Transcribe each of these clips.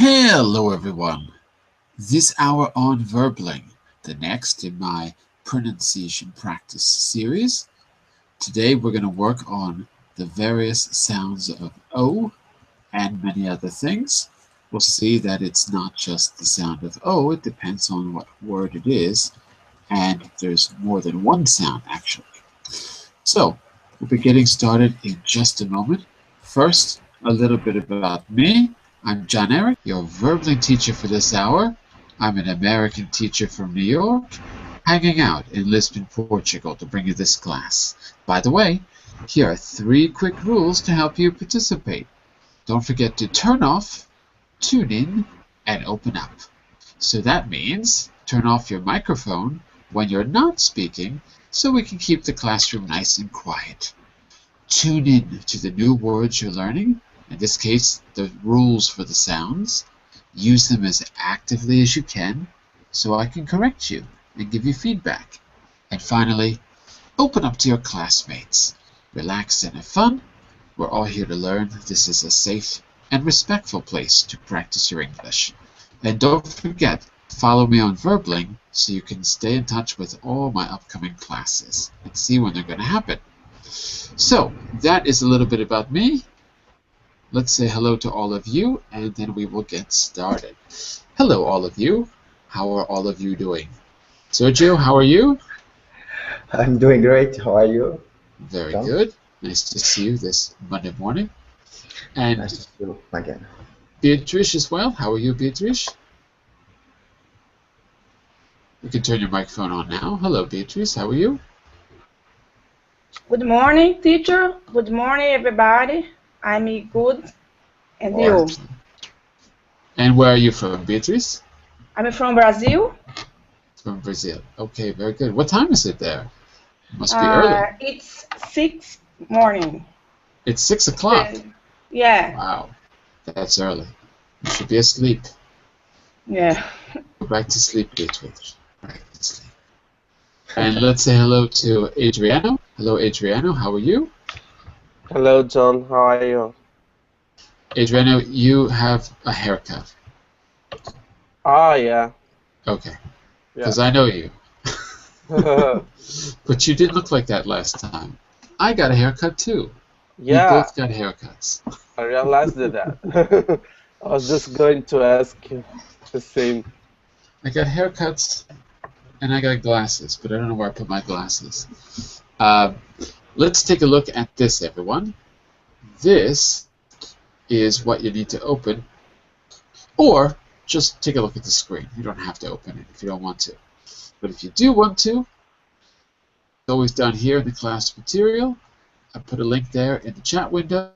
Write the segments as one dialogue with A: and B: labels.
A: Hello everyone! This hour on Verbling, the next in my pronunciation practice series. Today we're going to work on the various sounds of O and many other things. We'll see that it's not just the sound of O, it depends on what word it is, and there's more than one sound actually. So, we'll be getting started in just a moment. First, a little bit about me. I'm John Eric, your Verbling teacher for this hour. I'm an American teacher from New York, hanging out in Lisbon, Portugal to bring you this class. By the way, here are 3 quick rules to help you participate. Don't forget to turn off, tune in, and open up. So that means turn off your microphone when you're not speaking so we can keep the classroom nice and quiet. Tune in to the new words you're learning, in this case, the rules for the sounds. Use them as actively as you can so I can correct you and give you feedback. And finally, open up to your classmates. Relax and have fun. We're all here to learn. This is a safe and respectful place to practice your English. And don't forget, follow me on Verbling so you can stay in touch with all my upcoming classes and see when they're going to happen. So, that is a little bit about me. Let's say hello to all of you, and then we will get started. Hello, all of you. How are all of you doing? Sergio, how are you?
B: I'm doing great. How are you?
A: Very good. Nice to see you this Monday morning. And
B: nice to see you again.
A: Beatrice as well. How are you, Beatrice? You can turn your microphone on now. Hello, Beatrice. How are you?
C: Good morning, teacher. Good morning, everybody. I'm good. And you?
A: And where are you from, Beatrice?
C: I'm from Brazil.
A: From Brazil. Okay, very good. What time is it there? It must be early.
C: It's 6 morning.
A: It's 6 o'clock?
C: Yeah.
A: Wow. That's early. You should be asleep.
C: Yeah.
A: Go back to sleep, Beatrice. Back to sleep. And let's say hello to Adriano. Hello, Adriano. How are you?
D: Hello, John. How are you?
A: Adriano, you have a haircut.
D: Ah, yeah.
A: Okay. Because I know you. But you didn't look like that last time. I got a haircut too.
D: Yeah.
A: We both got haircuts.
D: I realized that. I was just going to ask you the same.
A: I got haircuts and I got glasses, but I don't know where I put my glasses. Let's take a look at this, everyone. This is what you need to open, or just take a look at the screen. You don't have to open it if you don't want to. But if you do want to, it's always down here in the class material. I put a link there in the chat window,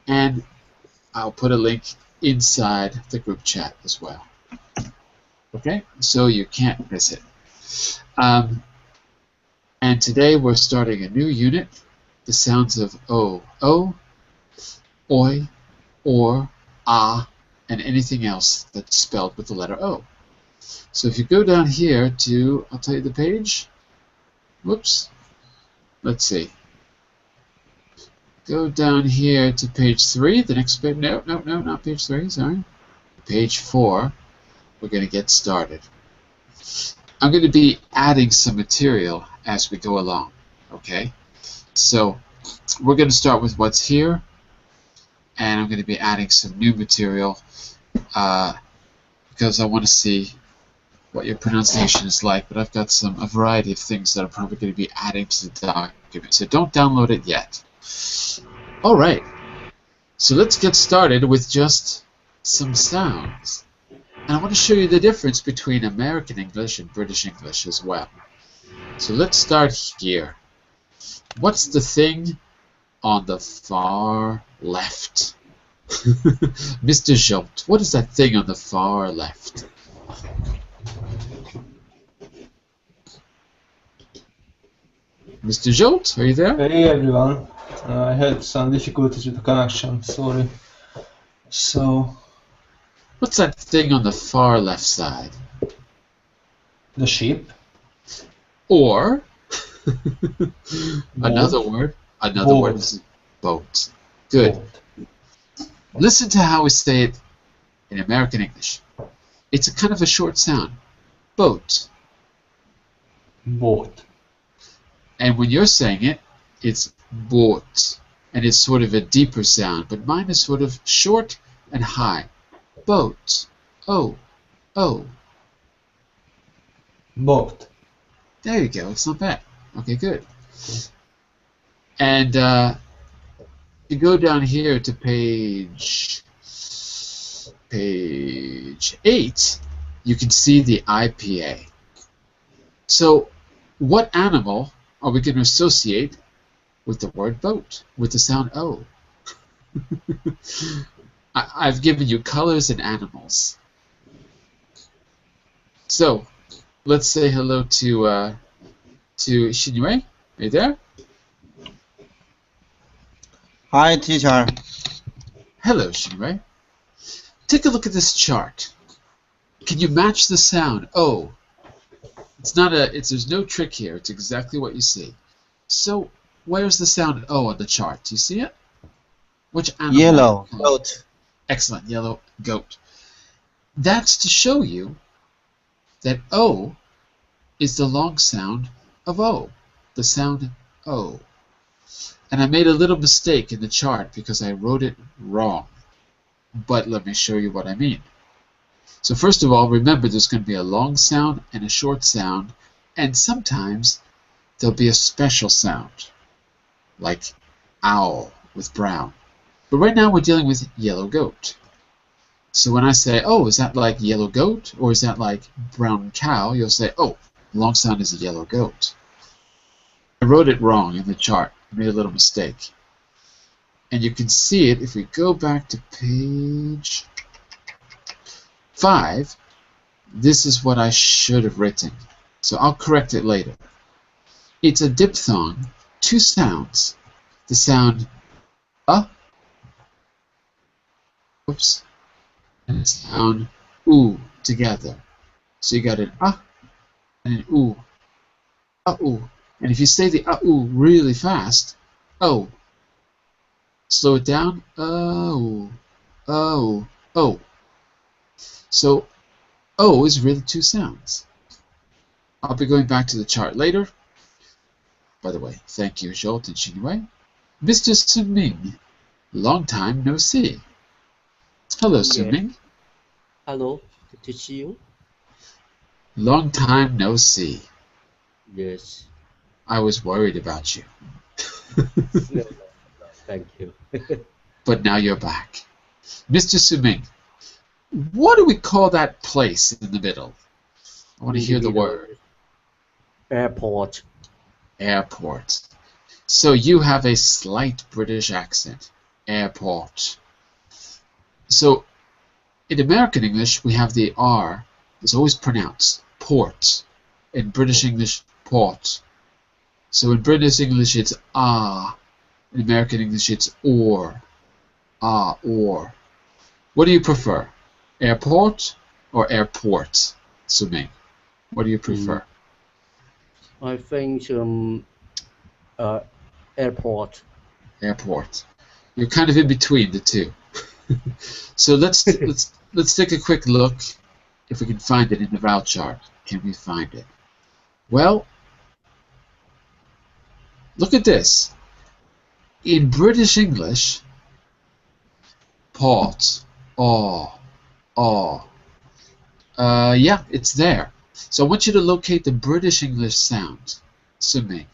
A: and I'll put a link inside the group chat as well. Okay, so you can't miss it. And today we're starting a new unit, the sounds of O, oi, or, ah, and anything else that's spelled with the letter O. So if you go down here to, I'll tell you the page. Whoops. Let's see. Go down here to page 3. The next page. No, not page 3. Sorry. Page 4. We're going to get started. I'm going to be adding some material as we go along. Okay? So we're going to start with what's here. And I'm going to be adding some new material because I want to see what your pronunciation is like, but I've got a variety of things that I'm probably going to be adding to the document, so don't download it yet. Alright, so let's get started with just some sounds. And I want to show you the difference between American English and British English as well. So let's start here. What's the thing on the far left? Mr. Jolt, what is that thing on the far left? Mr. Jolt, are you there?
E: Hey everyone, I had some difficulties with the connection, sorry. So...
A: What's that thing on the far left side?
E: The ship.
A: Or, another word is boat. Good.
E: Boat.
A: Listen to how we say it in American English. It's a kind of a short sound. Boat.
E: Båt.
A: And when you're saying it, it's båt. And it's sort of a deeper sound, but mine is sort of short and high. Boat. Oh. Oh.
E: Båt.
A: There you go. It's not bad. Okay, good. And you go down here to page 8, you can see the IPA. So what animal are we going to associate with the word boat, with the sound O? I've given you colors and animals. So let's say hello to Shinrei. Are you there?
F: Hi, teacher.
A: Hello, Shinrei. Take a look at this chart. Can you match the sound O? There's no trick here. It's exactly what you see. So where's the sound O on the chart? Do you see it? Which animal?
F: Yellow. Goat.
A: Excellent, yellow goat. That's to show you that O is the long sound of O, the sound O. And I made a little mistake in the chart because I wrote it wrong. But let me show you what I mean. So first of all, remember there's going to be a long sound and a short sound, and sometimes there'll be a special sound, like owl with brown. But right now we're dealing with yellow goat. So when I say, oh, is that like yellow goat, or is that like brown cow, you'll say, oh, long sound is a yellow goat. I wrote it wrong in the chart. I made a little mistake. And you can see it if we go back to page 5. This is what I should have written. So I'll correct it later. It's a diphthong, 2 sounds. The sound oops, and the sound oo together. So you got an and an oo. Oo. And if you say the oo really fast, oh. Slow it down. Oh. Oh. Oh. So O is really 2 sounds. I'll be going back to the chart later. By the way, thank you, Jolt and Shinrei. Mr. Suming, long time no see. Hello, Suming.
G: Hello, good to see you.
A: Long time no see.
G: Yes.
A: I was worried about you.
G: No, thank you.
A: But now you're back. Mr. Suming, what do we call that place in the middle? I want to hear the word.
G: Airport.
A: Airport. So you have a slight British accent. Airport. So in American English, we have the R. It's always pronounced port. In British English, port. So in British English, it's ah. In American English, it's or. Ah, or. What do you prefer? Airport or airport? Suming. What do you prefer?
G: I think airport.
A: Airport. You're kind of in between the two. So let's take a quick look if we can find it in the vowel chart. Can we find it? Well, look at this. In British English, port, yeah, it's there. So I want you to locate the British English sound. Suming.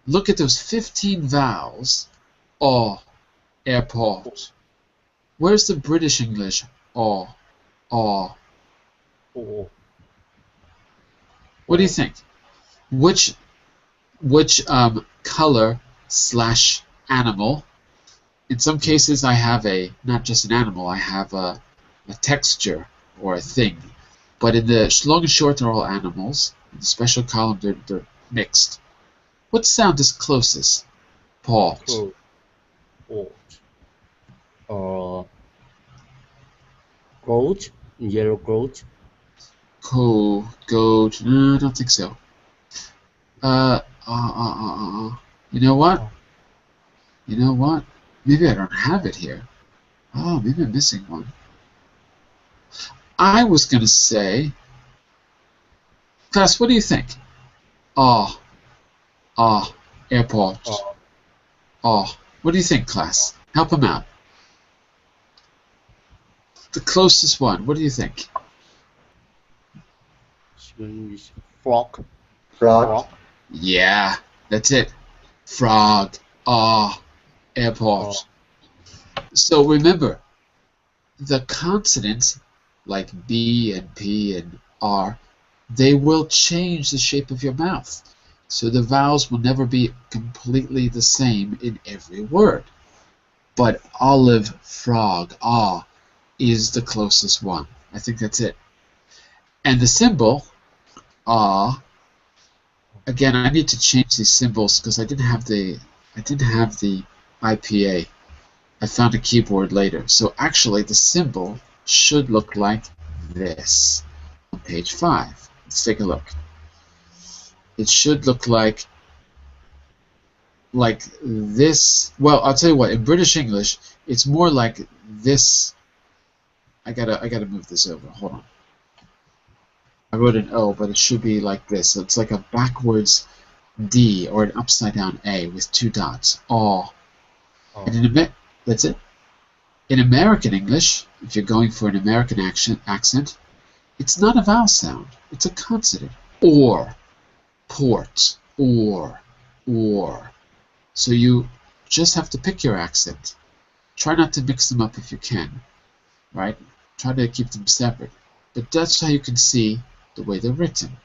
A: Look at those 15 vowels. Airport. Where's the British English?
G: Oh.
A: What do you think? Which color / animal? In some cases, I have not just an animal. I have a texture or a thing. But in the long and short, they're all animals. In the special column, they're mixed. What sound is closest? Port.
G: Goat. Yellow goat.
A: Goat. No, I don't think so. You know what? Maybe I don't have it here. Oh, maybe I'm missing one. I was going to say, class, what do you think? Airport. What do you think, class? Help him out. The closest one, what do you think?
G: Frog.
B: Frog.
A: Yeah, that's it. Frog. Airport. So remember, the consonants like B and P and R, they will change the shape of your mouth. So the vowels will never be completely the same in every word. But olive, frog, is the closest one. I think that's it. And the symbol, again, I need to change these symbols because I didn't have the IPA. I found a keyboard later. So actually the symbol should look like this on page 5. Let's take a look. It should look like this. Well, I'll tell you what, in British English, it's more like this. I gotta move this over. Hold on. I wrote an O, but it should be like this. So it's like a backwards D or an upside down A with 2 dots. And that's it. In American English, if you're going for an American accent, it's not a vowel sound. It's a consonant. Or, port, or. So you just have to pick your accent. Try not to mix them up if you can, right? Try to keep them separate. But that's how you can see the way they're written.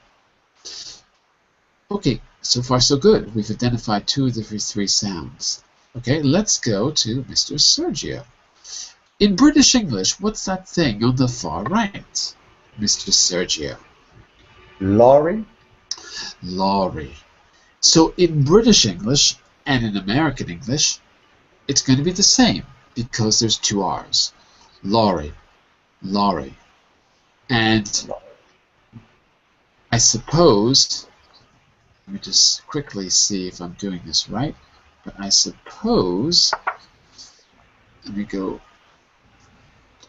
A: Okay, so far so good. We've identified 2 of the 3 sounds. Okay, let's go to Mr. Sergio. In British English, what's that thing on the far right, Mr. Sergio?
B: Lorry.
A: Lorry. So in British English and in American English, it's going to be the same because there's 2 R's. Lorry. Lorry. And I suppose, let me just quickly see if I'm doing this right, but I suppose, let me go,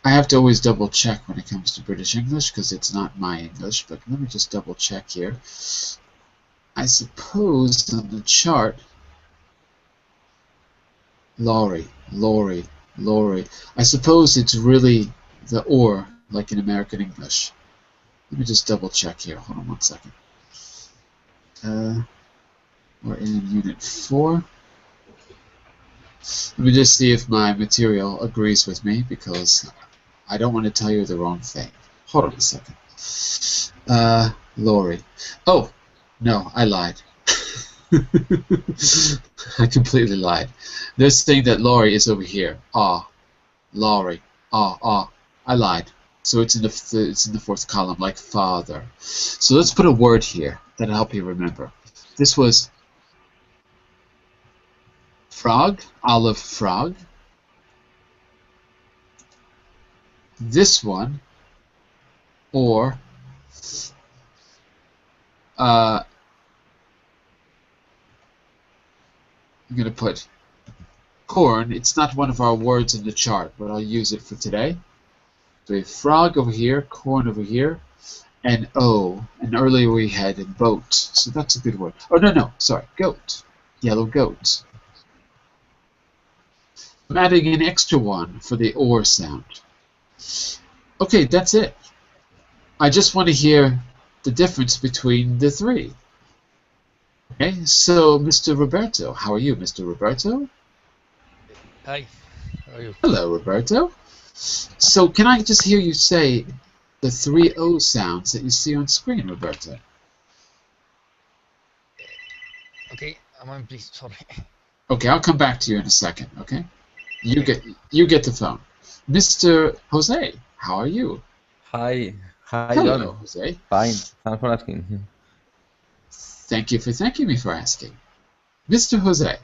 A: I have to always double check when it comes to British English because it's not my English, but let me just double check here. I suppose on the chart, lorry. I suppose it's really the or, like in American English. Let me just double check here. Hold on one second. We're in Unit 4. Let me just see if my material agrees with me because I don't want to tell you the wrong thing. Hold on a second. Lorry. Oh, no, I lied. I completely lied. They're saying that lorry is over here. Lorry. I lied. So it's in the 4th column, like father. So let's put a word here that'll help you remember. This was frog, olive frog. This one, or I'm going to put corn. It's not one of our words in the chart, but I'll use it for today. So we have frog over here, corn over here, and O. And earlier we had a boat, so that's a good word. Oh, no, sorry, goat. Yellow goat. I'm adding an extra one for the or sound. Okay, that's it. I just want to hear the difference between the 3. Okay, so Mr. Roberto, how are you, Mr. Roberto?
H: Hi, how are you?
A: Hello, Roberto. So can I just hear you say the 3 O sounds that you see on screen, Roberto?
H: Okay, I'm please, sorry.
A: Okay, I'll come back to you in a second, okay? You get the phone. Mr. Jose, how are you?
I: Hi,
A: Hello,
I: John.
A: Jose.
I: Fine. Thanks for asking.
A: Thank you for thanking me for asking. Mr. Jose,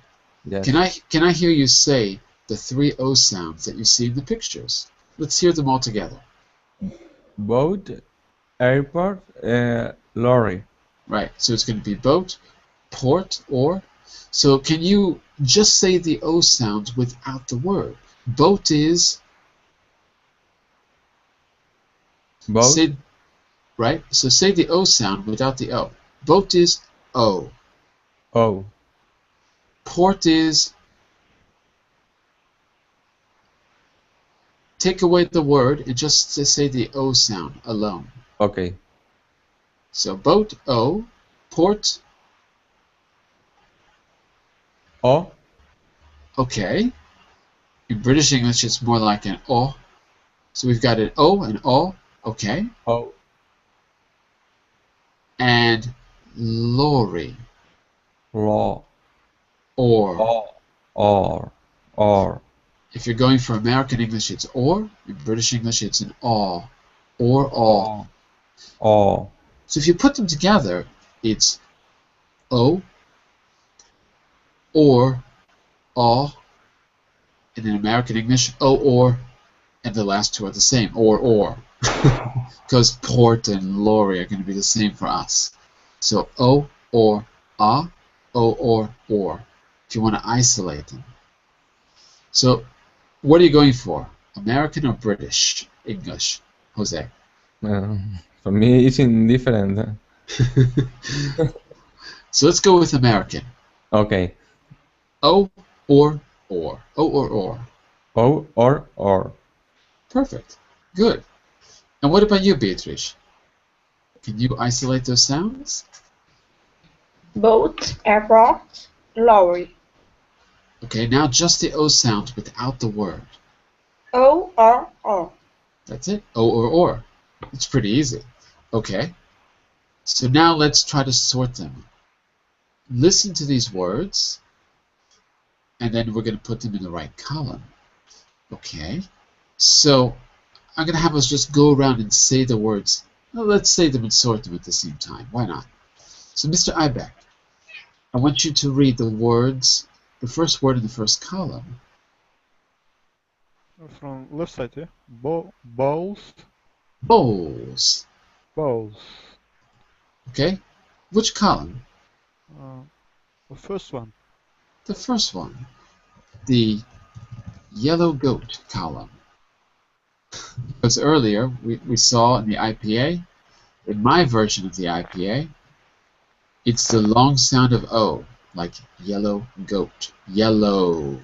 I: Yes.
A: can I hear you say the 3 O sounds that you see in the pictures? Let's hear them all together.
I: Boat, airport, lorry.
A: Right, so it's going to be boat, port, or. So can you just say the O sounds without the word? Boat is
I: Boat.
A: Say, right? So say the O sound without the O. Boat is O.
I: O.
A: Port is... Take away the word and just to say the O sound alone.
I: Okay.
A: So boat, O. Port,
I: O.
A: okay. In British English, it's more like an O. So we've got an O and O, okay.
I: O.
A: And lorry,
I: Law.
A: or.
I: Or.
A: If you're going for American English, it's or. In British English, it's an aw, or all.
I: Or.
A: So if you put them together, it's O, or, aw, and in American English, O, or, and the last two are the same, or. Because port and lorry are going to be the same for us. So O, or, ah, O, or, if you want to isolate them. So what are you going for? American or British English, Jose?
I: For me, it's indifferent.
A: So let's go with American.
I: Okay.
A: O, or. O, or.
I: O, or.
A: Perfect. Good. And what about you, Beatrice? Can you isolate those sounds?
C: Boat, airport, lorry.
A: Okay, now just the O sound without the word.
C: O, or.
A: That's it. O, or. It's pretty easy. Okay. So now let's try to sort them. Listen to these words, and then we're going to put them in the right column. Okay. So I'm going to have us just go around and say the words. Well, let's say them and sort them at the same time. Why not? So Mr. Ibeck, I want you to read the words, the first word in the first column.
J: From left side, yeah? Bowls.
A: Bowls.
J: Bowls.
A: Okay. Which column?
J: The first one.
A: The first one. The yellow goat column. Because earlier we saw in the IPA, in my version of the IPA, it's the long sound of O, like yellow goat. Yellow.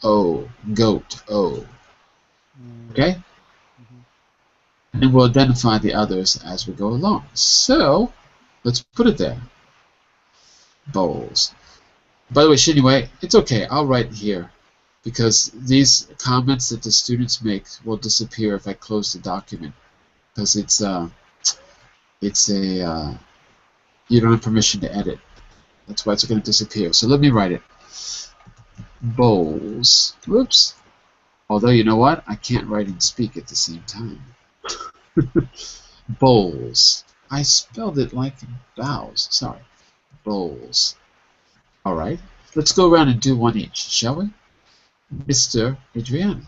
A: O. Goat. O. Okay? And then we'll identify the others as we go along. So, let's put it there. Bowls. By the way, Shinwei, it's okay. I'll write here because these comments that the students make will disappear if I close the document because it's a you don't have permission to edit. That's why it's going to disappear. So let me write it. Bowls. Whoops. Although, you know what? I can't write and speak at the same time. Bowls. I spelled it like bows. Sorry. Bowls. All right. Let's go around and do one each, shall we? Mr. Adriani.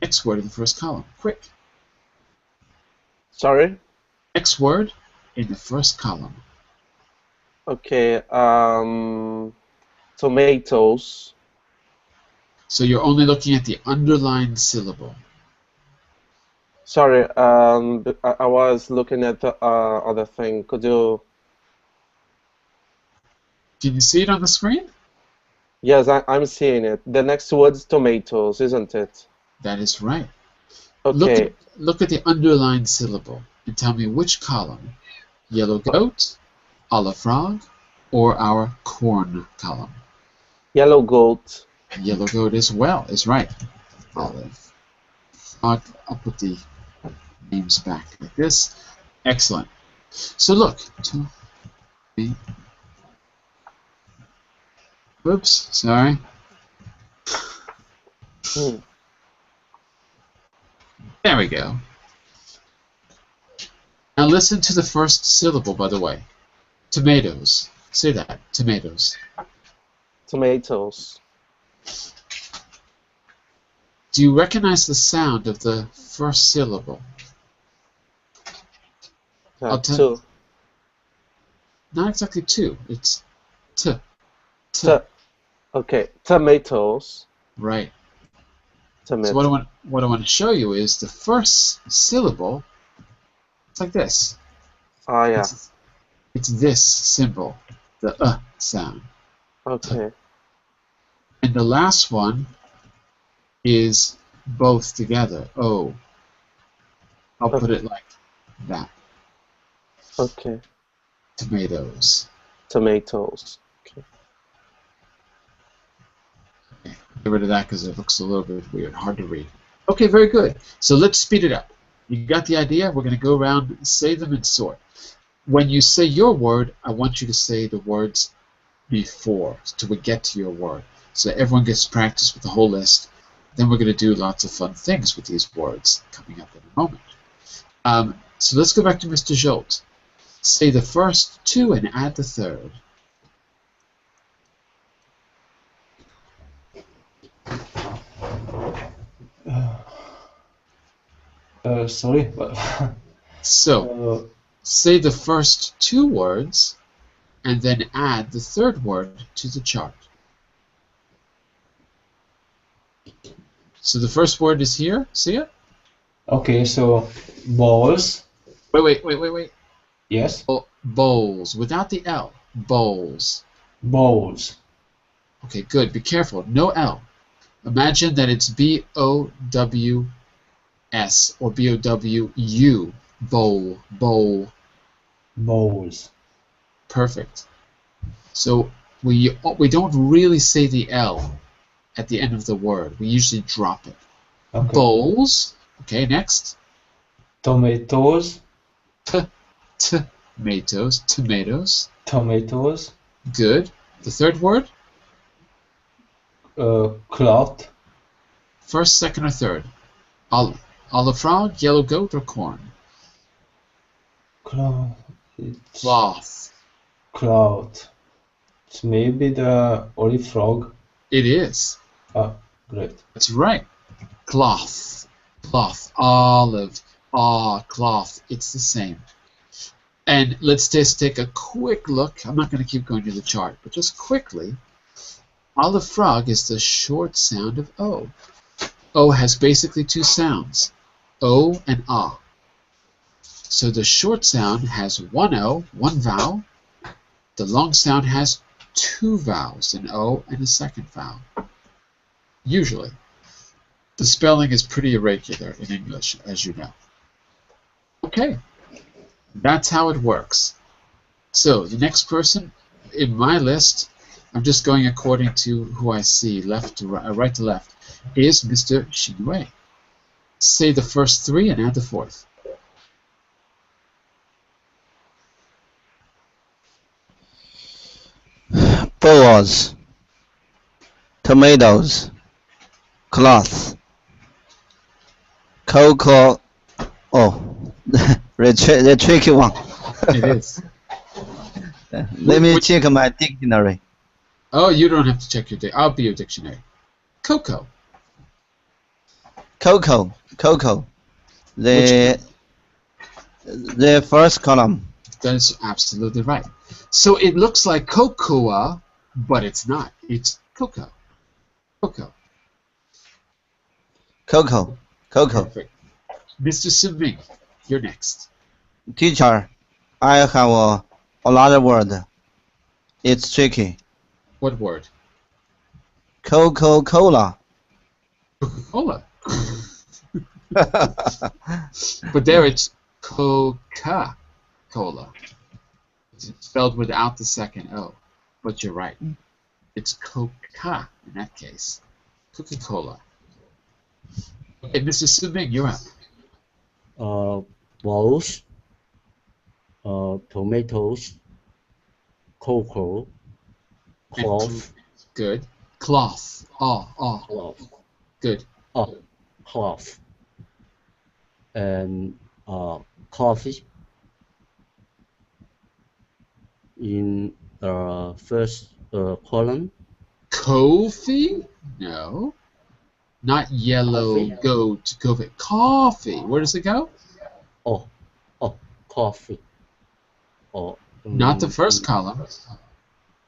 A: Next word in the first column. Quick.
D: Sorry?
A: Next word in the first column.
D: Okay, tomatoes.
A: So you're only looking at the underlined syllable.
D: Sorry, I was looking at the other thing. Could you...
A: Can you see it on the screen?
D: Yes, I'm seeing it. The next word is tomatoes, isn't it?
A: That is right.
D: Okay.
A: Look at the underlined syllable and tell me which column. Yellow goat, olive frog, or our corn column.
D: Yellow goat.
A: Yellow goat as well is right. Olive frog. I'll put the names back like this. Excellent. So look. 2, 3. Whoops, sorry. There we go. Now listen to the first syllable, by the way. Tomatoes. Say that. Tomatoes.
D: Tomatoes.
A: Do you recognize the sound of the first syllable?
D: Two.
A: Not exactly two. It's t.
D: Okay. Tomatoes.
A: Right.
D: Tomatoes.
A: So what I want to show you is the first syllable It's like this.
D: Ah, yeah.
A: It's this symbol, the sound.
D: Okay.
A: And the last one is both together. O. I'll put it like that.
D: Okay.
A: Tomatoes.
D: Tomatoes. Okay.
A: Get rid of that because it looks a little bit weird, hard to read. Okay, very good. So let's speed it up. You got the idea? We're going to go around, say them, and sort. When you say your word, I want you to say the words before, till we get to your word. So everyone gets practice with the whole list. Then we're going to do lots of fun things with these words coming up in a moment. So let's go back to Mr. Jolt. Say the first two and add the third.
E: Sorry, but
A: So, say the first two words and then add the third word to the chart. So the first word is here. See it?
E: okay. So balls.
A: Wait.
E: Yes.
A: Bowls. Without the L. Bowls.
E: Bowls.
A: Okay, good. Be careful. No L. Imagine that it's B-O-W-S or B-O-W-U. Bowl. Bowl.
E: Bowls.
A: Perfect. So we don't really say the L at the end of the word. We usually drop it.
E: Okay.
A: Bowls. Okay, next.
E: Tomatoes.
A: Tomatoes. Tomatoes.
E: Tomatoes.
A: Good. The third word?
E: Cloth.
A: First, second, or third? Olive frog, yellow goat, or corn?
E: Cloth.
A: Cloth.
E: Cloud. It's maybe the olive frog.
A: It is.
E: Ah, great.
A: That's right. Cloth. Cloth. Olive. Cloth. It's the same. And let's just take a quick look. I'm not going to keep going to the chart, but just quickly. Olive frog is the short sound of O. O has basically two sounds, O and Ah. So the short sound has one O, one vowel. The long sound has two vowels, an O and a second vowel. Usually. The spelling is pretty irregular in English, as you know. Okay. That's how it works. So the next person in my list, I'm just going according to who I see, left to right to left, is Mr. Shinue. Say the first three and add the fourth.
F: Balls. Tomatoes. Cloth. Cocoa. Oh, the tricky one.
A: It is.
F: Let me check my dictionary.
A: Oh, you don't have to check your dictionary. I'll be your dictionary. Cocoa.
F: Cocoa. The first column.
A: That's absolutely right. So it looks like cocoa, but it's not. It's cocoa. Cocoa.
F: Perfect.
A: Mr. Suming, you're next.
F: Teacher, I have another word. It's tricky.
A: What word?
F: Coca-Cola.
A: Coca-Cola. But there it's Coca-Cola. It's spelled without the second O. But you're right. It's Coca in that case. Coca-Cola. Okay, Mr. Suming, you're up.
G: Balls, tomatoes, cocoa, cloth,
A: Good. Cloth.
G: cloth,
A: Good.
G: cloth, and coffee in the first column.
A: Coffee? No. Not yellow
G: Coffee?
A: goat. Coffee. Where does it go?
G: Coffee.
A: Not the first column.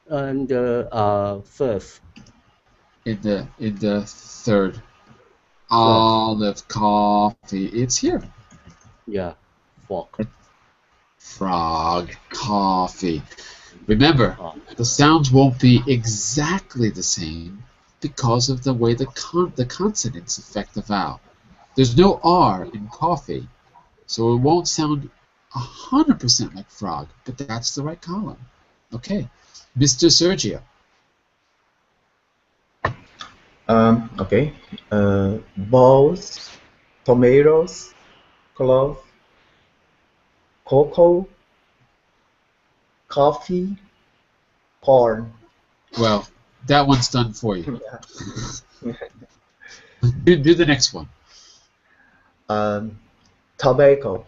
G: And fifth.
A: In the third. Olive coffee. It's here.
G: Yeah, fork.
A: Frog, coffee. Remember, the sounds won't be exactly the same because of the way the consonants affect the vowel. There's no R in coffee, so it won't sound 100% like frog, but that's the right column. Okay, Mr. Sergio.
B: Okay. Balls, tomatoes, clove, cocoa, coffee, corn.
A: Well, that one's done for you. do the next one.
B: Tobacco,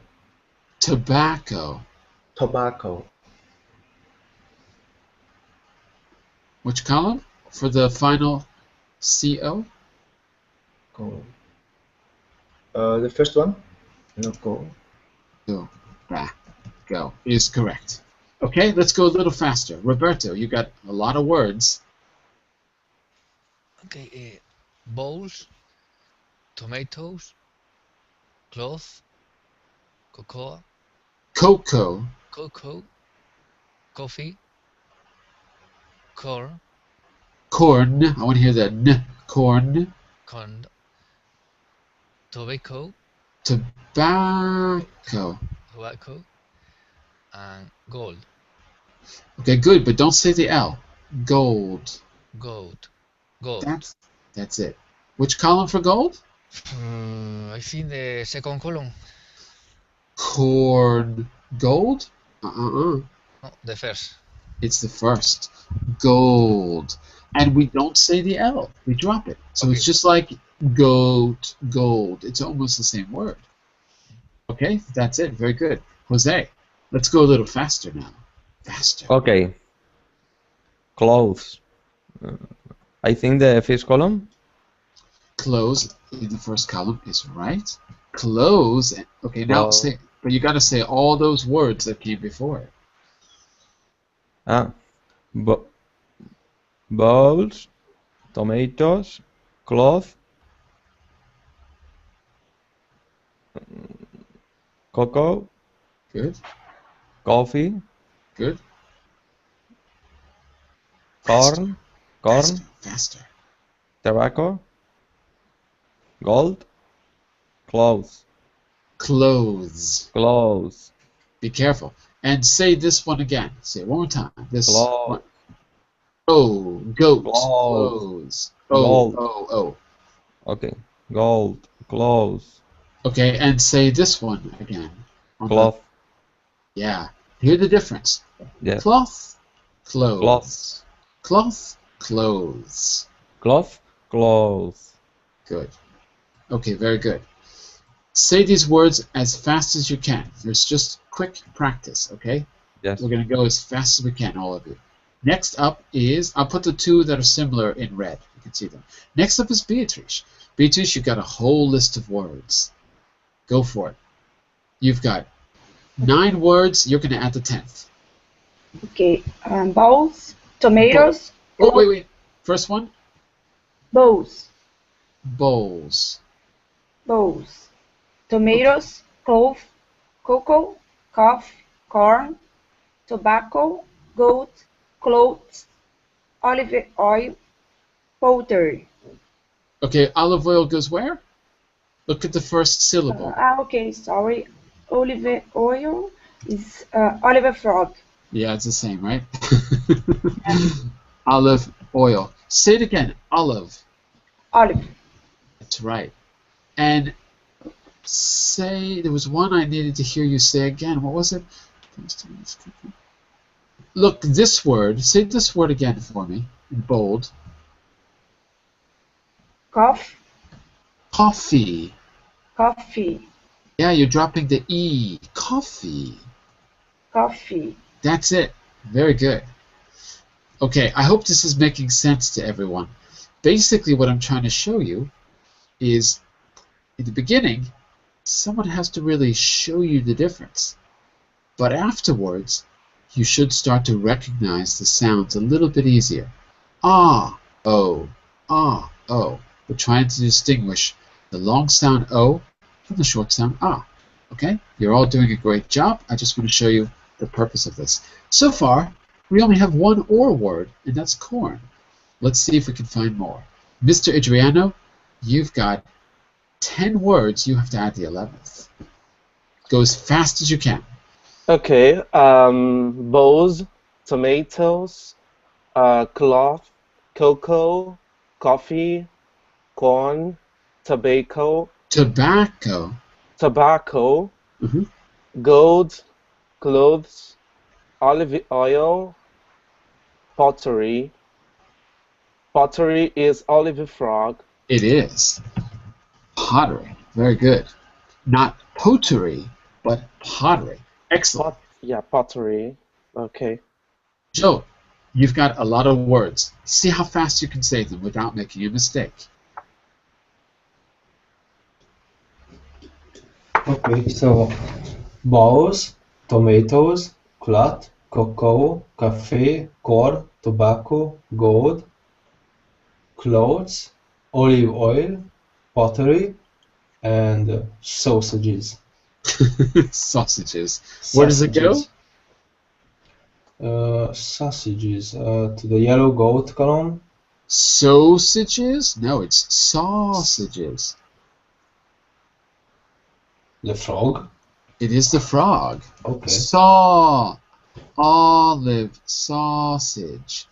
A: Tobacco.
B: tobacco.
A: Which column for the final CO?
B: Go. The first one. No, go.
A: Go is correct. Okay, let's go a little faster. Roberto, you got a lot of words.
H: Okay, bowls, tomatoes, cloth, cocoa,
A: Cocoa,
H: coffee, corn,
A: corn. I want to hear that N. Corn.
H: tobacco,
A: Tobacco.
H: and gold.
A: Okay, good, but don't say the L. Gold.
H: Gold.
A: That's it. Which column for gold?
H: I think the second column.
A: Corn. Gold?
H: No, the first.
A: It's the first. Gold. And we don't say the L. We drop it. So
H: Okay.
A: it's just like goat, gold. It's almost the same word. Okay, that's it. Very good. Jose, let's go a little faster now. Faster.
I: Okay. Clothes. I think the first column.
A: Close in the first column is right. Close. Okay, now
I: Close.
A: say, but you got to say all those words that came before it.
I: Bowls, tomatoes, cloth, cocoa,
A: Good.
I: coffee,
A: Good.
I: corn,
A: Faster.
I: tobacco, gold, clothes,
A: Clothes. Be careful. And say this one again. Say it one more time. This
I: Clothes.
A: one. Oh, goat.
I: Clothes.
A: Clothes.
I: Gold.
A: Oh.
I: Okay, gold, clothes,
A: Okay, and say this one again. On the-
I: cloth,
A: Yeah. Hear the difference.
I: yes,
A: Cloth. Clothes.
I: Cloth.
A: Cloth. Clothes.
I: cloth, clothes.
A: Good. Okay, very good. Say these words as fast as you can. There's just quick practice, okay?
I: Yes,
A: We're going to go as fast as we can, all of you. Next up is, I'll put the two that are similar in red. You can see them. Next up is Beatrice. Beatrice, you've got a whole list of words. Go for it. You've got 9 words. You're going to add the 10th.
C: Okay. Bowls, tomatoes,
A: Oh, wait. First one,
C: bowls,
A: bowls.
C: tomatoes, clove, cocoa, coffee, corn, tobacco, goat, clothes, olive oil, pottery.
A: Okay, olive oil goes where? Look at the first syllable.
C: Okay, sorry. Olive oil is olive frog.
A: Yeah, it's the same, right? Olive oil. Say it again. Olive.
C: Olive.
A: That's right. And say, there was one I needed to hear you say again. What was it? Look, this word. Say this word again for me in bold.
C: Coffee.
A: Coffee.
C: Coffee.
A: Yeah, you're dropping the E. Coffee.
C: Coffee.
A: That's it. Very good. Okay, I hope this is making sense to everyone. Basically, what I'm trying to show you is, in the beginning, someone has to really show you the difference. But afterwards, you should start to recognize the sounds a little bit easier. Ah, O, ah, O. We're trying to distinguish the long sound O from the short sound ah. Okay? You're all doing a great job. I just want to show you the purpose of this. So far, we only have one or word, and that's corn. Let's see if we can find more. Mr. Adriano, you've got 10 words. You have to add the 11th. Go as fast as you can.
D: Okay. Bowls, tomatoes, cloth, cocoa, coffee, corn, tobacco,
A: Tobacco.
D: tobacco, gold, clothes, olive oil, pottery. Pottery is olive frog.
A: It is. Pottery. Very good. Not pottery, but pottery. Excellent.
D: Yeah, pottery. Okay.
A: Joe, you've got a lot of words. See how fast you can say them without making a mistake.
E: Okay, so bowls, tomatoes, cloth, cocoa, cafe, corn, tobacco, gold, clothes, olive oil, pottery, and sausages.
A: Sausages. Where does it go?
E: Sausages to the yellow goat column.
A: Sausages? No, it's sausages.
E: The frog.
A: It is the frog.
E: Okay.
A: Olive, sausage.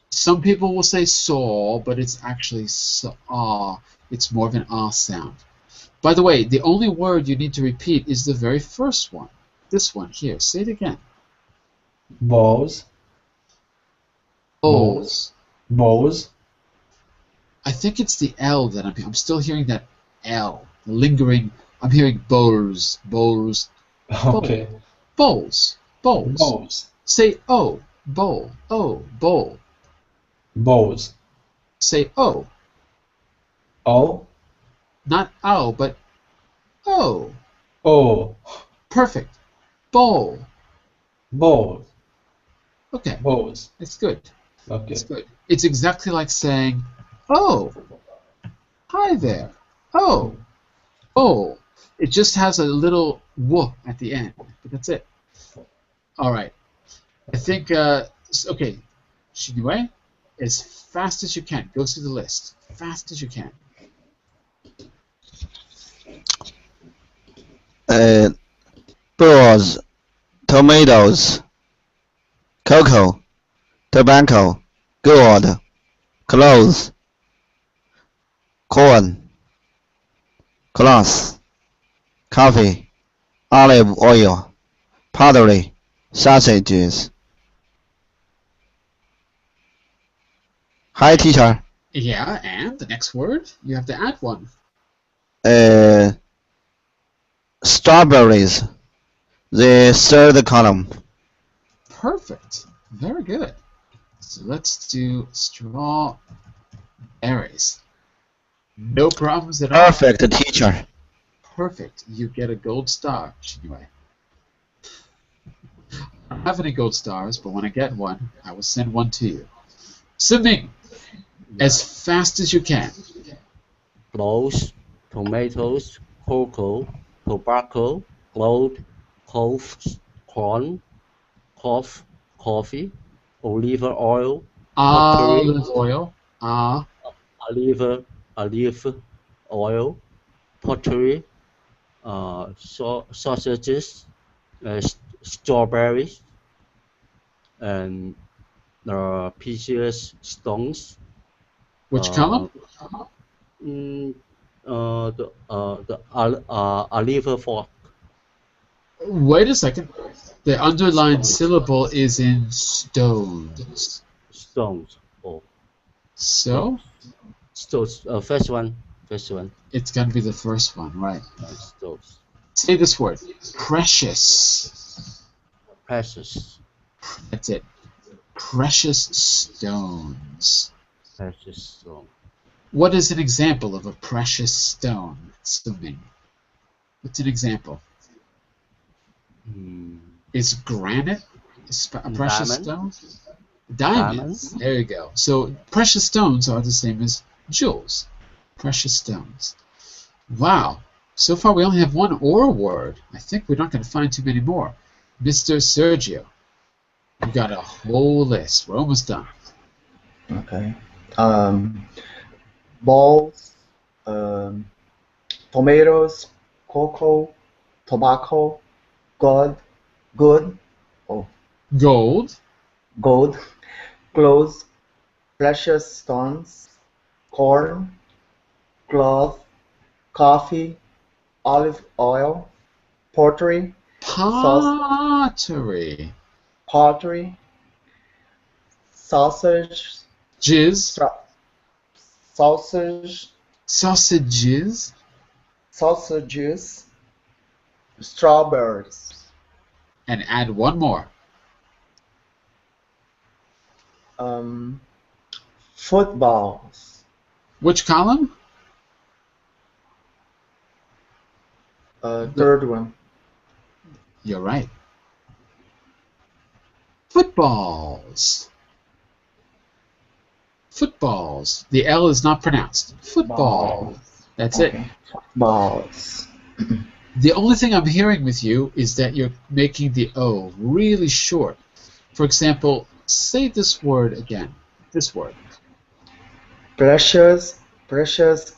A: Some people will say saw, but it's actually saw. It's more of an ah sound. By the way, the only word you need to repeat is the very first one. This one here. Say it again.
E: Bowls.
A: Bowls.
E: Bowls.
A: I think it's the L that I'm still hearing that L. Lingering. I'm hearing bowls. Bowls.
E: Okay.
A: Bowls. Bowls.
E: Bowls.
A: Say O. Bowl. O. Bowl.
E: Bowls.
A: Say O.
E: O.
A: Not O, but O.
E: O.
A: Perfect. Bowl.
E: Bowl.
A: Okay.
E: Bowls.
A: It's good.
E: Okay.
A: It's good. It's exactly like saying, oh, hi there. Oh, bowl. It just has a little w at the end, but that's it. All right. I think, okay, Shinue, as fast as you can. Go through the list. Fast as you can.
F: Balls, tomatoes, cocoa, tobacco, gold, clothes, corn, cloth, coffee, olive oil, pottery, sausages. Hi, teacher.
A: Yeah, and the next word, you have to add one.
F: Strawberries, the third column.
A: Perfect. Very good. So let's do strawberries. No problems at all.
F: Perfect, teacher.
A: Perfect. You get a gold star, Shinue. I don't have any gold stars, but when I get one, I will send one to you. Siming, as fast as you can.
G: Clothes, tomatoes, cocoa, tobacco, gold, cloves, corn, coffee, olive oil,
A: Olive oil.
G: olive oil, pottery, sausages, strawberries, and precious stones.
A: Which column?
G: The olive fork.
A: Wait a second. The underlined syllable is in stones.
G: Stones. Oh.
A: So?
G: Stones. First one. First one.
A: It's going to be the first one, right?
G: Stones.
A: Say this word. Precious.
G: Precious.
A: That's it. Precious stones.
G: Precious stone.
A: What is an example of a precious stone? Assuming. What's an example? Is granite a precious stone? Diamonds. There you go. So precious stones are the same as jewels. Precious stones. Wow. So far, we only have one or word. I think we're not going to find too many more. Mr. Sergio, we got a whole list. We're almost done.
B: Okay. Balls, tomatoes, cocoa, tobacco, good, oh,
A: Gold,
B: gold, clothes, precious stones, corn, cloth, coffee, olive oil, pottery,
A: pottery,
B: sausage,
A: jizz,
B: sausage,
A: sausages,
B: sausages, strawberries,
A: and add one more.
B: Footballs,
A: Which column?
B: third one,
A: You're right. Footballs. Footballs. The L is not pronounced. Football. That's it.
B: balls.
A: The only thing I'm hearing with you is that you're making the O really short. For example, say this word again. This word.
B: Precious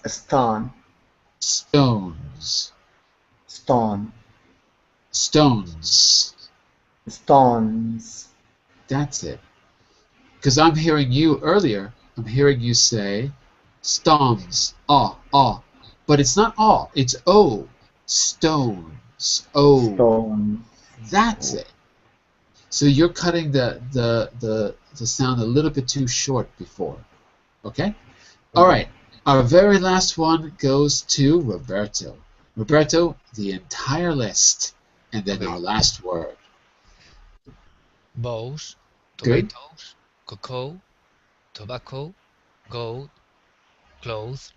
B: stone,
A: Stones.
B: stone,
A: Stones.
B: stones,
A: That's it. Because I'm hearing you earlier, I'm hearing you say stones. But it's not ah, it's O. Stones. O.
B: stone.
A: That's it. So you're cutting the sound a little bit too short before. Okay? All right. Our very last one goes to Roberto. Roberto, the entire list, and then our last word.
H: Bows,
A: Good.
H: tomatoes, cocoa, tobacco, gold, clothes,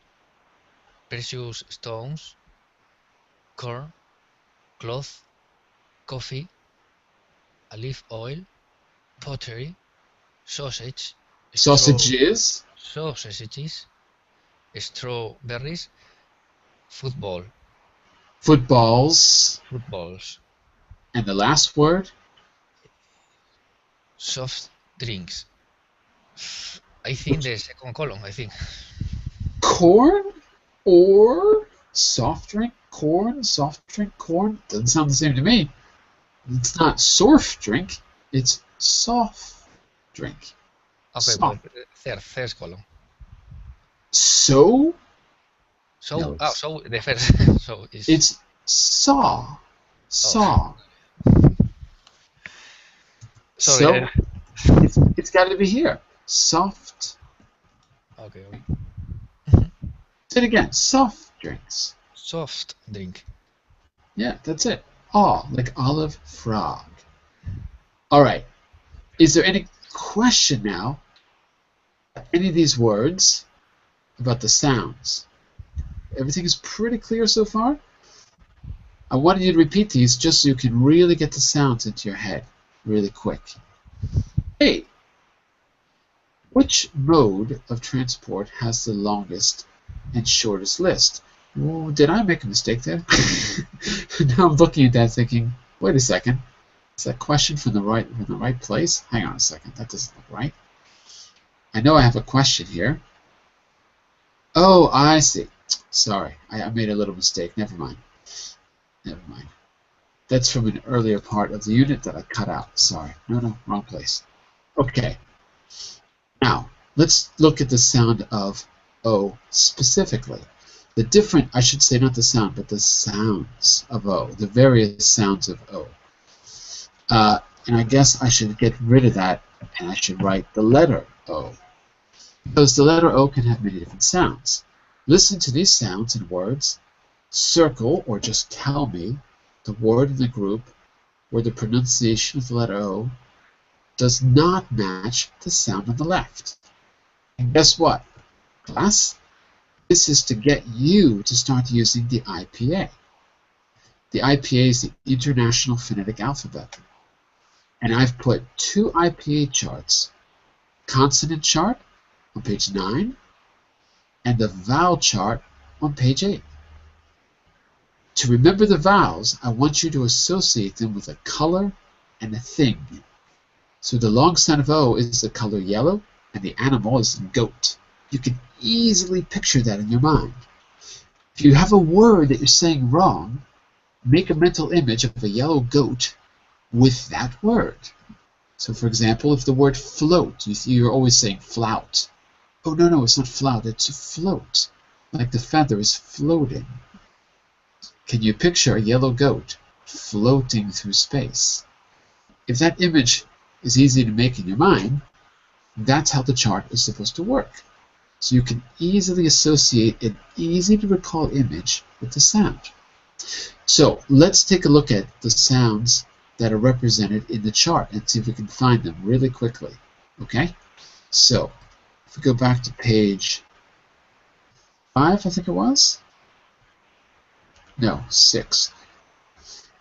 H: precious stones, corn, cloth, coffee, olive oil, pottery, sausage,
A: Sausages.
H: sausages, strawberries, footballs,
A: Footballs. And the last word?
H: soft drinks. I think the second column, I think.
A: Corn or soft drink? Corn, soft drink, corn? Doesn't sound the same to me. It's not soft drink, it's soft drink.
H: Okay,
A: Soft.
H: but third column.
A: So?
H: So,
G: No, it's-
H: so the first, so
A: It's saw. Saw.
H: sorry.
A: So it's got to be here. Soft.
H: Okay.
A: Say it again. Soft drinks.
H: Soft drink.
A: Yeah, that's it. Like olive frog. All right. Is there any question now? Any of these words about the sounds? Everything is pretty clear so far? I wanted you to repeat these just so you can really get the sounds into your head really quick. Hey, which mode of transport has the longest and shortest list? Ooh, did I make a mistake there? Now I'm looking at that thinking, wait a second. Is that question from the right place? Hang on a second, that doesn't look right. I know I have a question here. Oh, I see. Sorry, I made a little mistake. Never mind. That's from an earlier part of the unit that I cut out. Sorry. No, wrong place. Okay. Now, let's look at the sound of O specifically. The different, I should say not the sound, but the sounds of O, the various sounds of O. And I guess I should get rid of that and I should write the letter O. Because the letter O can have many different sounds. Listen to these sounds and words. Circle, or just tell me, the word in the group where the pronunciation of the letter O does not match the sound on the left. And guess what, class? This is to get you to start using the IPA. The IPA is the International Phonetic Alphabet. And I've put 2 IPA charts, consonant chart on page 9 and the vowel chart on page 8. To remember the vowels, I want you to associate them with a color and a thing. So the long sound of O is the color yellow, and the animal is goat. You can easily picture that in your mind. If you have a word that you're saying wrong, make a mental image of a yellow goat with that word. So for example, if the word float, you're always saying flout. Oh no, it's not flout, it's float. Like the feather is floating. Can you picture a yellow goat floating through space? If that image is easy to make in your mind, that's how the chart is supposed to work. So you can easily associate an easy to recall image with the sound. So let's take a look at the sounds that are represented in the chart and see if we can find them really quickly. Okay? So if we go back to page 5, I think it was? No, 6.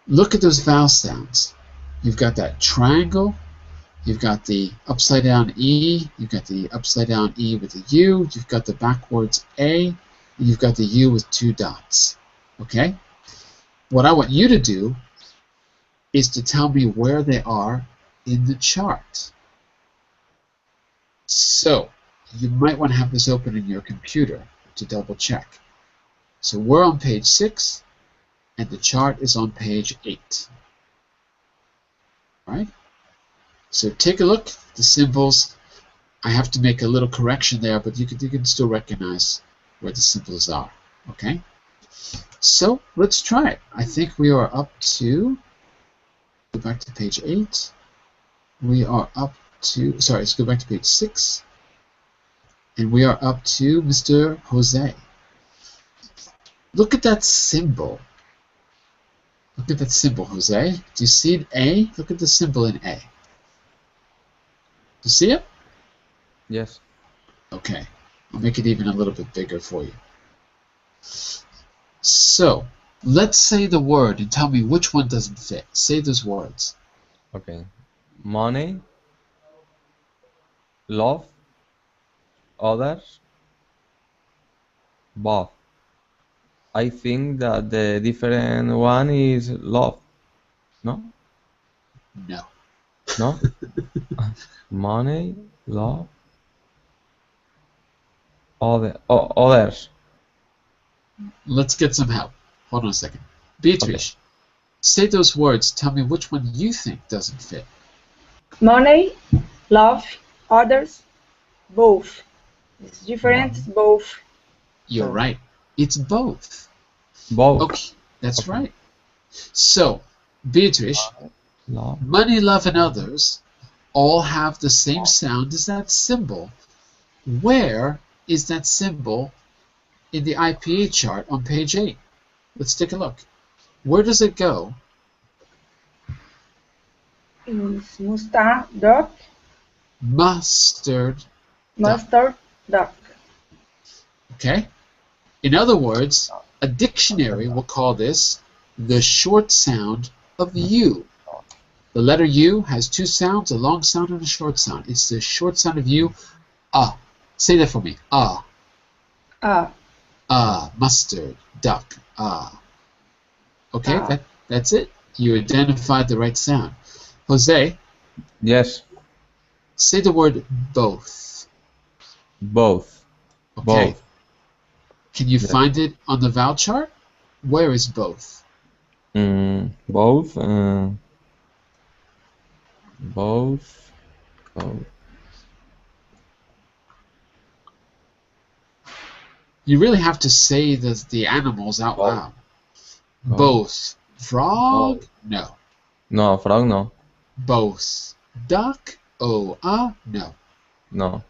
A: Look at those vowel sounds. You've got that triangle, you've got the upside down E, you've got the upside down E with the U, you've got the backwards A, and you've got the U with 2 dots. Okay? What I want you to do is to tell me where they are in the chart. So, you might want to have this open in your computer to double check. So we're on page 6, and the chart is on page 8. Right? So take a look. The symbols, I have to make a little correction there, but you can still recognize where the symbols are. Okay? So let's try it. I think we are up to, go back to page 8. We are up to, sorry, let's go back to page 6. And we are up to Mr. Jose. Look at that symbol. Look at that symbol, Jose. Do you see an A? Look at the symbol in A. Do you see it?
I: Yes.
A: Okay. I'll make it even a little bit bigger for you. So, let's say the word and tell me which one doesn't fit. Say those words.
I: Okay. Money, love, others, both. I think that the different one is love. No?
A: No.
I: No? Money, love, others.
A: Let's get some help. Hold on a second. Beatrice, say those words. Tell me which one you think doesn't fit.
C: Money, love, others, both. It's different, both.
A: You're right. It's both.
I: Both.
A: Okay, that's right. So, Beatrice, money, love, and others all have the same sound as that symbol. Where is that symbol in the IPA chart on page 8? Let's take a look. Where does it go?
C: It's mustard duck.
A: Mustard.
C: Mustard duck.
A: Okay? In other words, a dictionary will call this the short sound of U. The letter U has 2 sounds, a long sound and a short sound. It's the short sound of U. Say that for me. Mustard, duck, Okay, that's it. You identified the right sound. Jose?
I: Yes.
A: Say the word both.
I: Both.
A: Okay.
I: Both.
A: Can you find it on the vowel chart? Where is both?
I: Both. Both.
A: You really have to say the animals out loud. Both. Frog? No.
I: No, frog no.
A: Both. Duck? No.
I: No.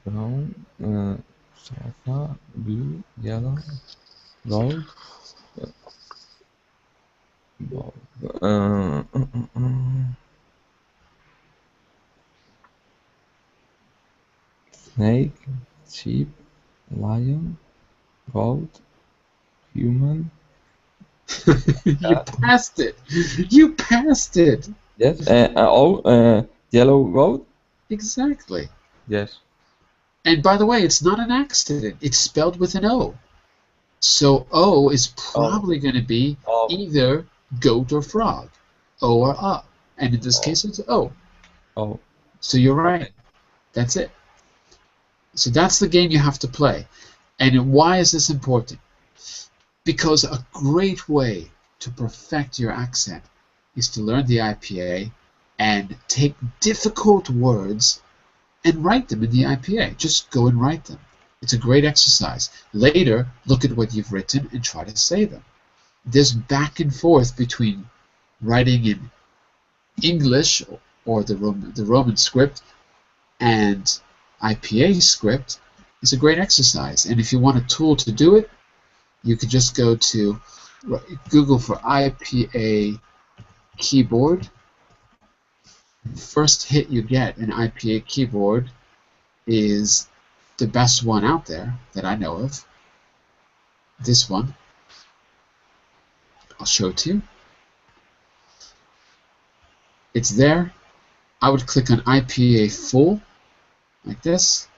I: Brown, sofa, blue, yellow, gold. Snake, sheep, lion, goat, human.
A: You passed it. You passed it.
I: Yes. Yellow goat.
A: Exactly.
I: Yes.
A: And by the way, it's not an accident. It's spelled with an O. So O is probably going to be
I: Oh.
A: either goat or frog. O or A. And in this case, it's O.
I: Oh.
A: So you're right. That's it. So that's the game you have to play. And why is this important? Because a great way to perfect your accent is to learn the IPA and take difficult words and write them in the IPA. Just go and write them. It's a great exercise. Later, look at what you've written and try to say them. This back and forth between writing in English or the Roman script and IPA script is a great exercise. And if you want a tool to do it, you could just go to Google for IPA keyboard. The first hit you get in IPA keyboard is the best one out there that I know of. This one. I'll show it to you. It's there. I would click on IPA full, like this.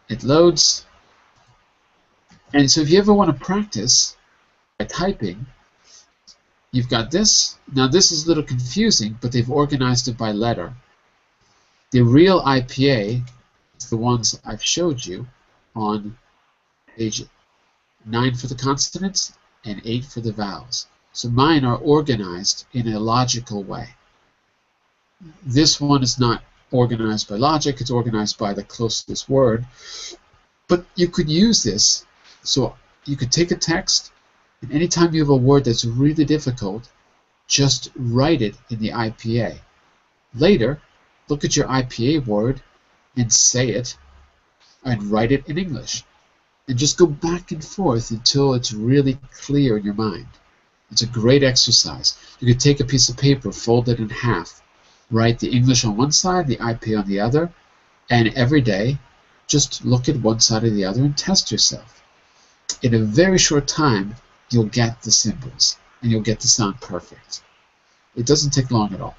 A: It loads. And so if you ever want to practice by typing, you've got this. Now this is a little confusing, but they've organized it by letter. The real IPA is the ones I've showed you on page 9 for the consonants and 8 for the vowels. So mine are organized in a logical way. This one is not organized by logic, it's organized by the closest word. But you could use this, so you could take a text, and anytime you have a word that's really difficult, just write it in the IPA. Later, look at your IPA word and say it, and write it in English. And just go back and forth until it's really clear in your mind. It's a great exercise. You could take a piece of paper, fold it in half, write the English on one side, the IPA on the other, and every day just look at one side or the other and test yourself. In a very short time, you'll get the symbols, and you'll get the sound perfect. It doesn't take long at all.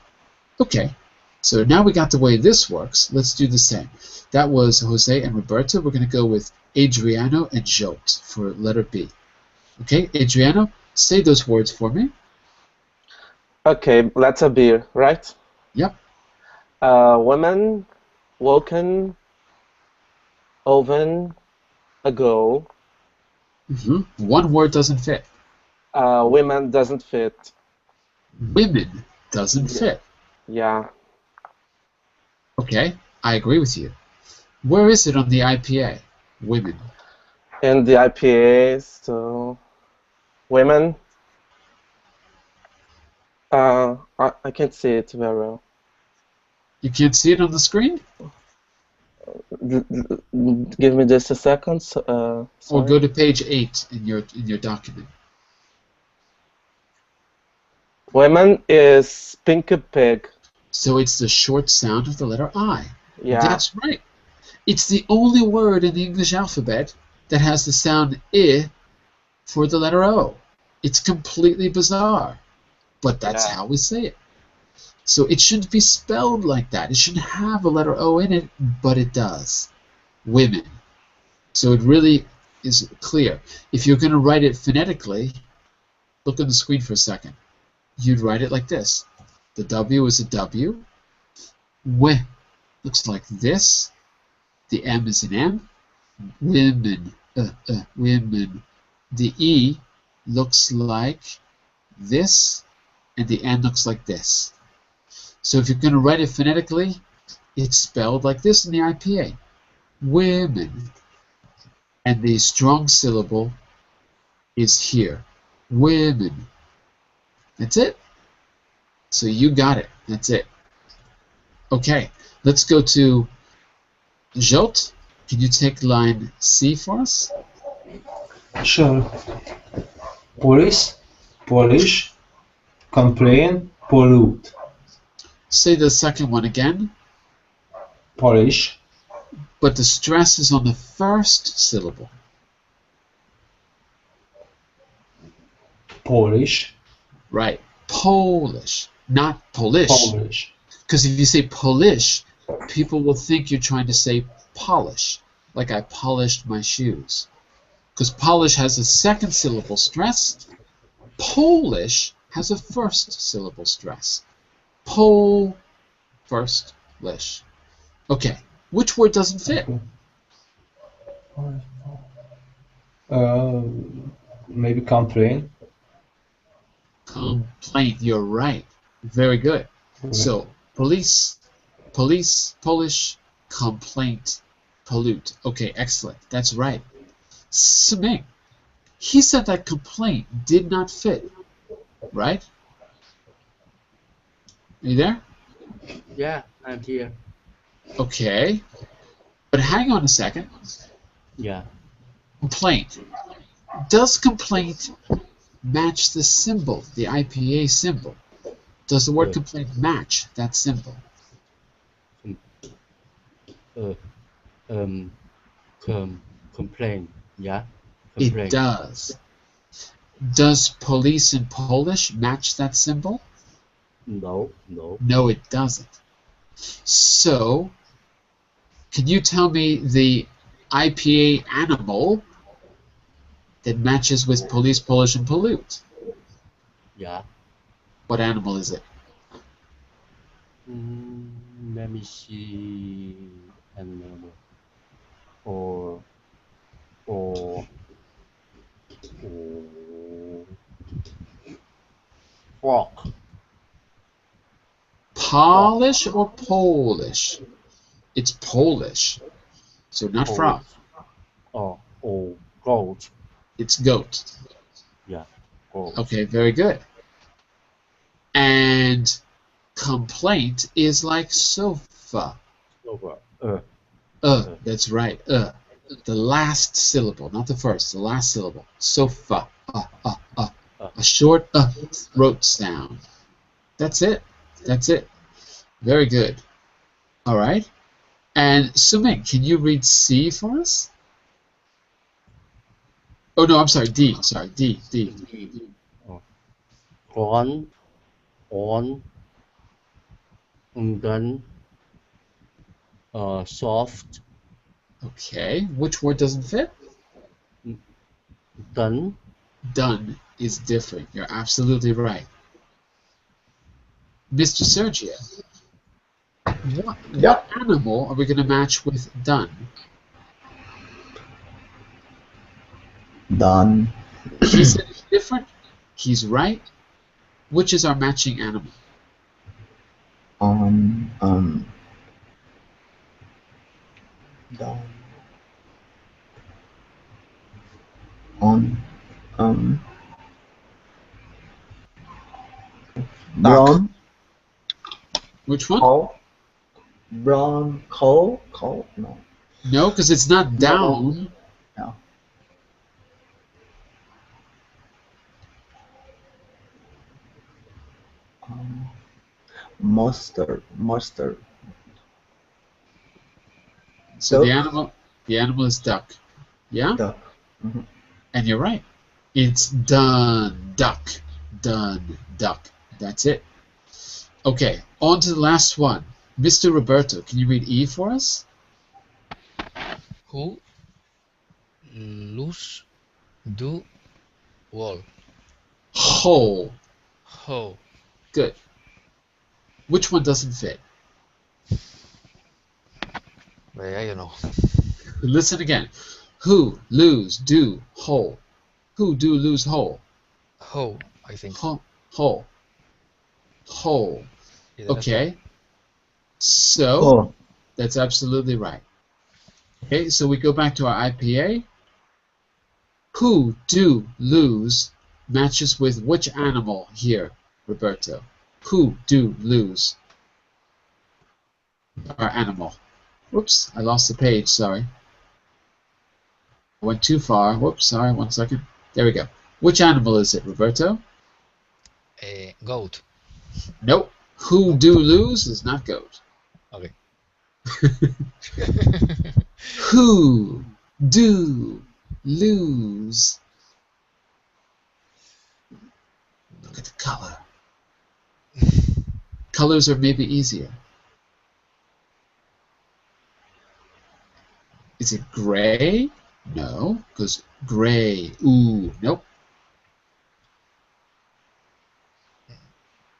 A: Okay, so now we got the way this works. Let's do the same. That was Jose and Roberto. We're going to go with Adriano and Jolt for letter B. Okay, Adriano, say those words for me.
D: Okay, letter B, right?
A: Yep.
D: Women, woken, oven, ago.
A: One word doesn't fit.
D: Women doesn't fit.
A: Women doesn't fit.
D: Yeah.
A: Okay, I agree with you. Where is it on the IPA? Women.
D: In the IPA, so women. I can't see it very well.
A: You can't see it on the screen?
D: Give me just a second.
A: Or go to page 8 in your document.
D: Women is pink pig.
A: So it's the short sound of the letter I.
D: Yeah.
A: That's right. It's the only word in the English alphabet that has the sound I for the letter O. It's completely bizarre, but that's how we say it. So it shouldn't be spelled like that. It shouldn't have a letter O in it, but it does. Women. So it really is clear. If you're going to write it phonetically, look on the screen for a second. You'd write it like this. The W is a W. W looks like this. The M is an M. Women. Women. The E looks like this, and the N looks like this. So if you're going to write it phonetically, it's spelled like this in the IPA. Women. And the strong syllable is here. Women. That's it. So you got it. That's it. Okay, let's go to Jolt. Can you take line C for us?
E: Sure. Police, polish, complain, pollute.
A: Say the second one again.
E: Polish.
A: But the stress is on the first syllable.
E: Polish.
A: Right. Polish, not Polish.
E: Polish.
A: Because if you say Polish, people will think you're trying to say polish, like I polished my shoes. because Polish has a second syllable stress. Polish has a first syllable stress. Pol, first, lish. Okay, which word doesn't fit?
E: Maybe complain.
A: Complaint, you're right. Very good. So, police, Polish, complaint, pollute. Okay, excellent. That's right. Siming, he said that complaint did not fit, right? Are you there?
G: Yeah, I'm here.
A: Okay. But hang on a second.
G: Yeah.
A: Complaint. Does complaint match the symbol, the IPA symbol? Does the word complaint match that symbol?
G: Complain. Yeah. Complain.
A: It does. Does police in Polish match that symbol?
G: No.
A: No, it doesn't. So, can you tell me the IPA animal that matches with police, Polish, and pollute?
G: Yeah.
A: What animal is it?
G: Let me see. Animal. Or frog.
A: Polish or Polish? It's Polish. So not frog.
G: Or goat.
A: It's goat.
G: Yeah. Goat.
A: Okay, very good. And complaint is like sofa.
G: Over.
A: That's right. The last syllable, not the first, the last syllable. Sofa. A short throat sound. That's it. That's it. Very good. All right. And Suming, can you read C for us? Oh no, I'm sorry. D. Sorry, D.
G: On. And then. Soft.
A: Okay. Which word doesn't fit?
G: Done.
A: Done is different. You're absolutely right. Mr. Sergio, what animal are we going to match with done?
B: Done.
A: He said it's different. He's right. Which is our matching animal?
B: Done. Brown.
A: Which one?
B: Coal. Brown coal. No.
A: No, because it's not down.
B: No. Mustard.
A: So
B: Duck.
A: the animal is duck. Yeah?
B: Duck. Mm-hmm.
A: And you're right. It's done. Duck. Done. Duck. That's it. Okay, on to the last one. Mr. Roberto, can you read E for us?
H: Who lose do wall.
A: Whole.
H: How.
A: Good. Which one doesn't fit?
H: I don't know.
A: Listen again. Who, lose, do, whole. Who, do, lose, whole.
H: How, I think.
A: Whole. Okay. So,
B: Oh.
A: that's absolutely right. Okay, so we go back to our IPA. Who, do, lose matches with which animal here, Roberto? Who, do, lose? Our animal. Whoops, I lost the page, sorry. I went too far. Whoops, sorry, 1 second. There we go. Which animal is it, Roberto?
H: Goat.
A: Nope. Who, do, lose is not goat.
H: Okay.
A: Who, do, lose. Look at the color. Colors are maybe easier. Is it gray, No, because gray. Ooh, nope.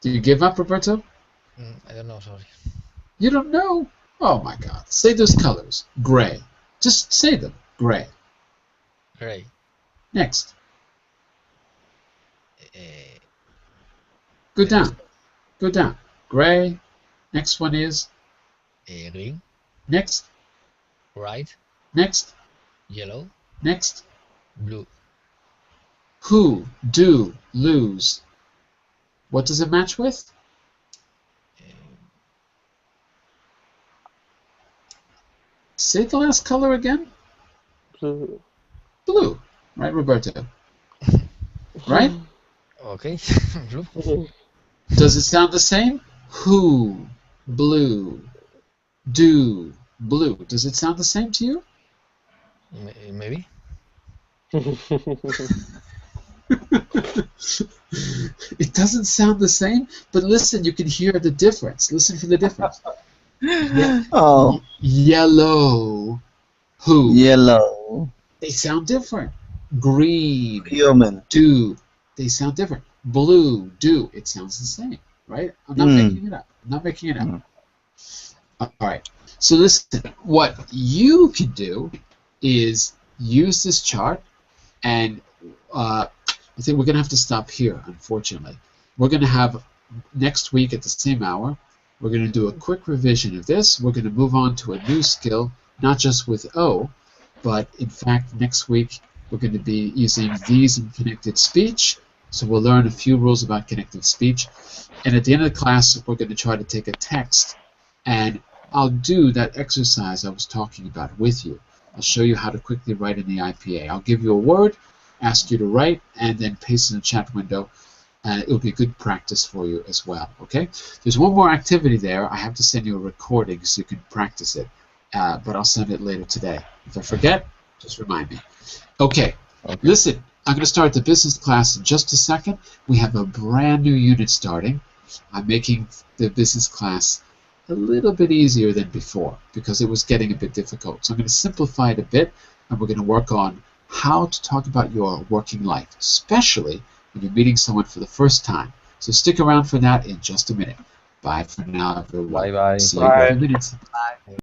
A: Do you give up, Roberto?
H: I don't know, sorry.
A: You don't know? Oh my God. Say those colors. Gray. Just say them. Gray.
H: Gray.
A: Next.
H: Uh,
A: Go down. Go down. Gray. Next one is.
H: green,
A: Next.
H: white,
A: Next.
H: yellow,
A: Next.
H: blue.
A: Who, do, lose. What does it match with? Say the last color again.
D: Blue.
A: Blue. Right, Roberto? Right?
H: Okay. Blue.
A: Does it sound the same? Who, blue, do, blue. Does it sound the same to you?
H: Maybe.
A: It doesn't sound the same, but listen, you can hear the difference. Listen for the difference.
F: Oh,
A: Yellow, who.
F: yellow.
A: They sound different. Green,
F: Human.
A: do. They sound different. Blue, do. It sounds the same, right? I'm not making it up. I'm not making it up. All right. So listen, what you can do is use this chart, and I think we're going to have to stop here, unfortunately. We're going to have, next week at the same hour, we're going to do a quick revision of this. We're going to move on to a new skill, not just with O, but in fact, next week, we're going to be using these in connected speech. So we'll learn a few rules about connected speech. And at the end of the class, we're going to try to take a text, and I'll do that exercise I was talking about with you. I'll show you how to quickly write in the IPA. I'll give you a word, ask you to write, and then paste in the chat window. And it'll be good practice for you as well, okay? There's one more activity there. I have to send you a recording so you can practice it, but I'll send it later today. If I forget, just remind me. Okay. Listen, I'm going to start the business class in just a second. We have a brand new unit starting. I'm making the business class a little bit easier than before because it was getting a bit difficult. So I'm going to simplify it a bit, and we're going to work on how to talk about your working life, especially when you're meeting someone for the first time. So stick around for that in just a minute. Bye for now, everyone.
I: Bye-bye.
A: See you in a few minutes.
B: Bye.